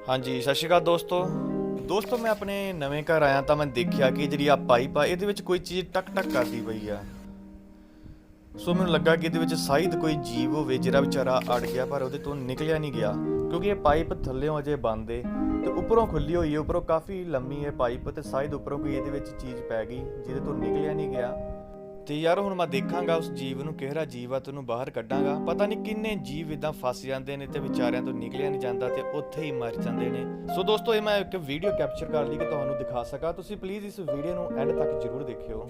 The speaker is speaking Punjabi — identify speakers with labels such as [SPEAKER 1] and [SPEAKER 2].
[SPEAKER 1] ਹਾਂਜੀ ਸਤਿ ਸ਼੍ਰੀ ਅਕਾਲ ਦੋਸਤੋ ਮੈਂ ਆਪਣੇ ਨਵੇਂ ਘਰ ਆਇਆ ਤਾਂ ਮੈਂ ਦੇਖਿਆ ਕਿ ਜਿਹੜੀ ਆ ਪਾਈਪ ਆ ਇਹਦੇ ਵਿੱਚ ਕੋਈ ਚੀਜ਼ ਟਕ ਟਕ ਕਰਦੀ ਪਈ ਆ। ਸੋ ਮੈਨੂੰ ਲੱਗਾ ਕਿ ਇਹਦੇ ਵਿੱਚ ਸ਼ਾਇਦ ਕੋਈ ਜੀਵ ਹੋਵੇ ਜਿਹੜਾ ਵਿਚਾਰਾ ਅੜ ਗਿਆ ਪਰ ਉਹਦੇ ਤੋਂ ਨਿਕਲਿਆ ਨਹੀਂ ਗਿਆ, ਕਿਉਂਕਿ ਇਹ ਪਾਈਪ ਥੱਲਿਓਂ ਅਜੇ ਬੰਦ ਏ ਤੇ ਉੱਪਰੋਂ ਖੁੱਲੀ ਹੋਈ ਏ। ਉੱਪਰੋਂ ਕਾਫੀ ਲੰਮੀ ਹੈ ਪਾਈਪ ਤੇ ਸ਼ਾਇਦ ਉੱਪਰੋਂ ਕੋਈ ਇਹਦੇ ਵਿੱਚ ਚੀਜ਼ ਪੈ ਗਈ ਜਿਹਦੇ ਤੋਂ ਨਿਕਲਿਆ ਨਹੀਂ ਗਿਆ। ਤੇ ਯਾਰ ਹੁਣ ਮੈਂ ਦੇਖਾਂਗਾ ਉਸ ਜੀਵ ਨੂੰ, ਕਿਹੜਾ ਜੀਵ ਆ ਤੈਨੂੰ ਬਾਹਰ ਕੱਢਾਂਗਾ। ਪਤਾ ਨਹੀਂ ਕਿੰਨੇ ਜੀਵ ਇਦਾਂ ਫਸ ਜਾਂਦੇ ਨੇ ਤੇ ਵਿਚਾਰਿਆਂ ਤੋਂ ਨਿਕਲਿਆ ਨਹੀਂ ਜਾਂਦਾ ਤੇ ਉੱਥੇ ਹੀ ਮਰ ਜਾਂਦੇ ਨੇ। ਸੋ ਦੋਸਤੋ ਇਹ ਮੈਂ ਇੱਕ ਵੀਡੀਓ ਕੈਪਚਰ ਕਰ ਲਈ ਕਿ ਤੁਹਾਨੂੰ ਦਿਖਾ ਸਕਾਂ। ਤੁਸੀਂ ਪਲੀਜ਼ ਇਸ ਵੀਡੀਓ ਨੂੰ ਐਂਡ ਤੱਕ ਜ਼ਰੂਰ ਦੇਖਿਓ।